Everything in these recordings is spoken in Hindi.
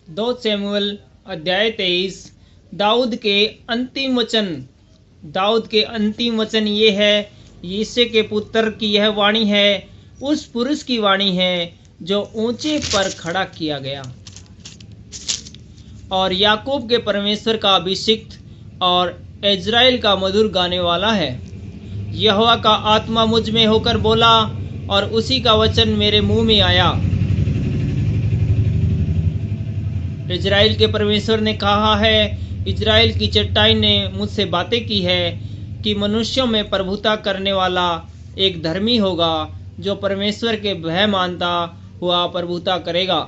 2 शमूएल अध्याय 23। दाऊद के अंतिम वचन ये है, यिशै के पुत्र की यह वाणी है, उस पुरुष की वाणी है जो ऊंचे पर खड़ा किया गया और याकूब के परमेश्वर का अभिषिक्त और इज़राइल का मधुर गाने वाला है। यहोवा का आत्मा मुझ में होकर बोला और उसी का वचन मेरे मुंह में आया। इज़राइल के परमेश्वर ने कहा है, इज़राइल की चट्टाई ने मुझसे बातें की है कि मनुष्यों में प्रभुता करने वाला एक धर्मी होगा जो परमेश्वर के भय मानता हुआ प्रभुता करेगा।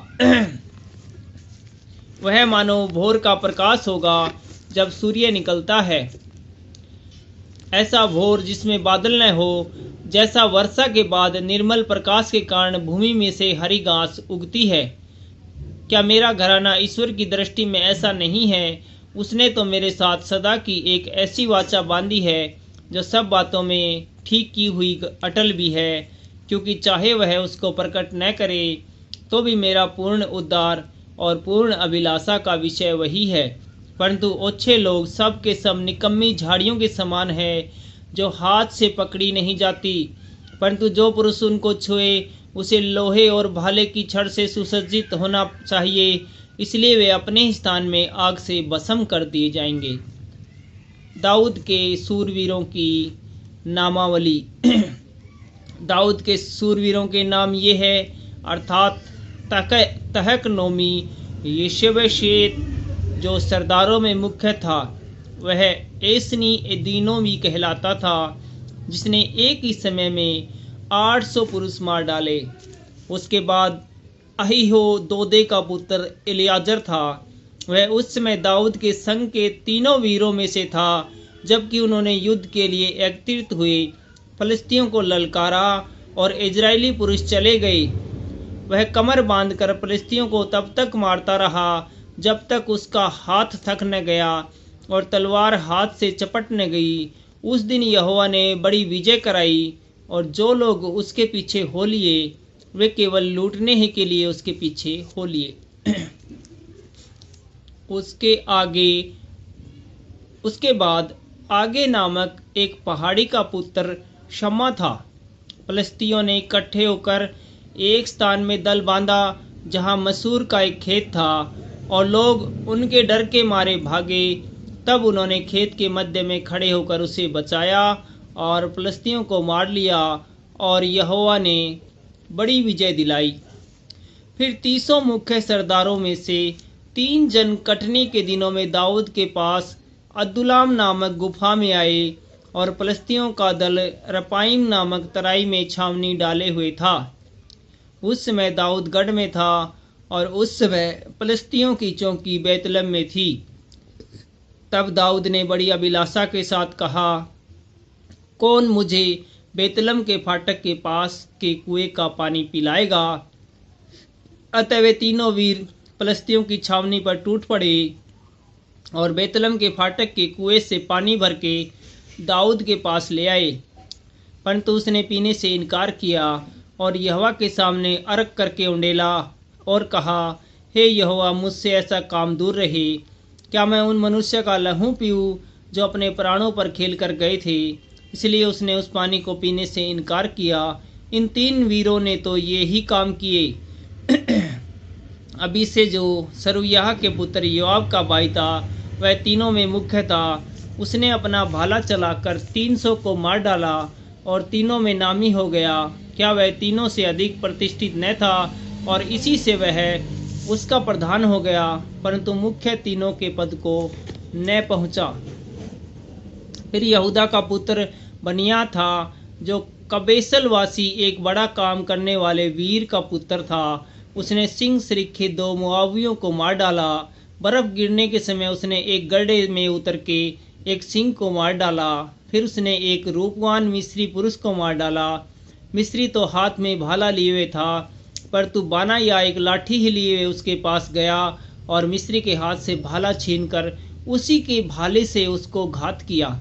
वह मानो भोर का प्रकाश होगा जब सूर्य निकलता है, ऐसा भोर जिसमें बादल न हो, जैसा वर्षा के बाद निर्मल प्रकाश के कारण भूमि में से हरी घास उगती है। क्या मेरा घराना ईश्वर की दृष्टि में ऐसा नहीं है? उसने तो मेरे साथ सदा की एक ऐसी वाचा बांधी है जो सब बातों में ठीक की हुई अटल भी है, क्योंकि चाहे वह उसको प्रकट न करे तो भी मेरा पूर्ण उद्धार और पूर्ण अभिलाषा का विषय वही है। परंतु ओछे लोग सब के सब निकम्मी झाड़ियों के समान है जो हाथ से पकड़ी नहीं जाती, परंतु जो पुरुष उनको छुए उसे लोहे और भाले की छड़ से सुसज्जित होना चाहिए, इसलिए वे अपने ही स्थान में आग से भस्म कर दिए जाएंगे। दाऊद के सूरवीरों की नामावली। दाऊद के सूरवीरों के नाम ये है, अर्थात तहकनोमी यशबशेत जो सरदारों में मुख्य था, वह एसनी एदीनोमी कहलाता था, जिसने एक ही समय में 800 पुरुष मार डाले। उसके बाद अहीहो दोदे का पुत्र एलियाजर था। वह उस समय दाऊद के संग के 3 वीरों में से था, जबकि उन्होंने युद्ध के लिए एकत्रित हुए फलिस्तियों को ललकारा और इजरायली पुरुष चले गए। वह कमर बांधकर फलिस्तियों को तब तक मारता रहा जब तक उसका हाथ थक न गया और तलवार हाथ से चपट न गई। उस दिन यहोवा ने बड़ी विजय कराई और जो लोग उसके पीछे हो लिए वे केवल लूटने ही के लिए उसके पीछे हो लिए। उसके बाद आगे नामक एक पहाड़ी का पुत्र शम्मा था। फलिस्तियों ने इकट्ठे होकर एक स्थान में दल बांधा जहां मसूर का एक खेत था और लोग उनके डर के मारे भागे। तब उन्होंने खेत के मध्य में खड़े होकर उसे बचाया और फलिस्तियों को मार लिया और यहोवा ने बड़ी विजय दिलाई। फिर 300 मुख्य सरदारों में से 3 जन कटनी के दिनों में दाऊद के पास अदुल्लाम नामक गुफा में आए और फलिस्तियों का दल रपाइम नामक तराई में छावनी डाले हुए था। उस समय दाऊद गढ़ में था और उस समय फलिस्तियों की चौकी बैतलहम में थी। तब दाऊद ने बड़ी अभिलाषा के साथ कहा, कौन मुझे बैतलहम के फाटक के पास के कुएं का पानी पिलाएगा? अतः वे 3 वीर फलिस्तियों की छावनी पर टूट पड़े और बैतलहम के फाटक के कुएं से पानी भर के दाऊद के पास ले आए, परंतु उसने पीने से इनकार किया और यहोवा के सामने अर्घ करके उंडेला और कहा, हे यहोवा, मुझसे ऐसा काम दूर रहे। क्या मैं उन मनुष्य का लहू पीऊँ जो अपने प्राणों पर खेल कर गए थे? इसलिए उसने उस पानी को पीने से इनकार किया। इन 3 वीरों ने तो ये ही काम किए। अभी से जो सरूयाह के पुत्र योआब का भाई था, वह तीनों में मुख्य था। उसने अपना भाला चलाकर 300 को मार डाला और तीनों में नामी हो गया। क्या वह तीनों से अधिक प्रतिष्ठित न था और इसी से वह उसका प्रधान हो गया, परंतु मुख्य तीनों के पद को न पहुंचा। फिर यहूदा का पुत्र बनिया था, जो कबेसलवासी एक बड़ा काम करने वाले वीर का पुत्र था। उसने सिंह सरीखे 2 मुआवियों को मार डाला। बर्फ गिरने के समय उसने एक गड्ढे में उतर के एक सिंह को मार डाला। फिर उसने एक रूपवान मिस्री पुरुष को मार डाला। मिस्री तो हाथ में भाला लिए हुए था, परंतु बाना या एक लाठी ही लिए हुए उसके पास गया और मिस्री के हाथ से भाला छीनकर उसी के भाले से उसको घात किया।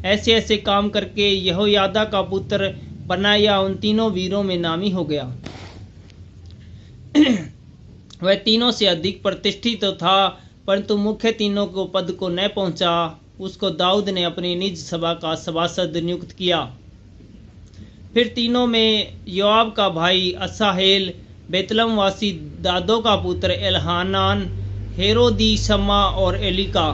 ऐसे ऐसे काम करके यहोयादा का पुत्र बनाया उन तीनों वीरों में नामी हो गया। वह तीनों से अधिक प्रतिष्ठित तो था, परंतु मुख्य तीनों को पद को न पहुंचा। उसको दाऊद ने अपनी निज सभा का सभासद नियुक्त किया। फिर तीनों में योआब का भाई असाहेल, बेतलम वासी दादो का पुत्र एलहानान, हेरोदी, शम्मा और एलिका,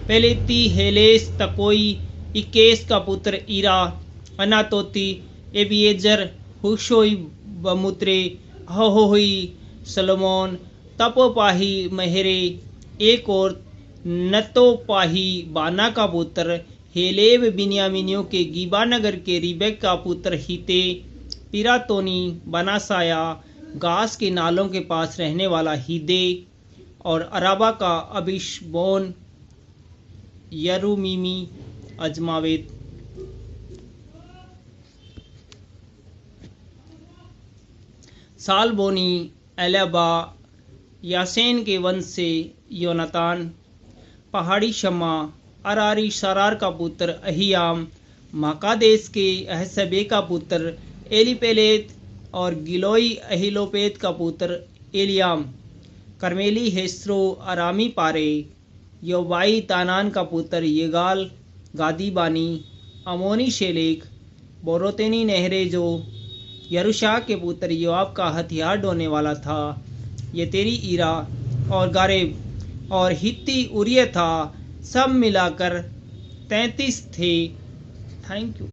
पेलेती, हेलेस, तकोई, इकेस का पुत्र ईरा, अनातोती, एबिएजर, हुशोई, बमुत्रे, अहोही, सलोमोन, तपोपाही, महेरे, एक और नतोपाही, बाना का पुत्र हेलेब, बिन्यामीनियों के गिबा नगर के रिबेक का पुत्र हिते, पिरातोनी, बनासाया, गास के नालों के पास रहने वाला हिदे, और अराबा का अबिशबोन, यरूमीमी, अजमावेत। सालबोनी, एलाबा, यासेन के वंश से योनातान, पहाड़ी शम्मा, अरारी सरार का पुत्र अहियाम, माकादेश के अहसबे का पुत्र एलीपेलेत, और गिलोई अहिलोपेत का पुत्र एलियाम, करमेली, हेस्रो, अरामी पारे, योबाई, तानान का पुत्र येगाल, गादी बानी, अमोनी शेलेक, बोरोतेनी नहरे, जो यरूशा के पुत्र योआब का हथियार ढोने वाला था, ये तेरी ईरा और गारेब और हित्ती उरिया था, सब मिलाकर 33 थे। Thank you.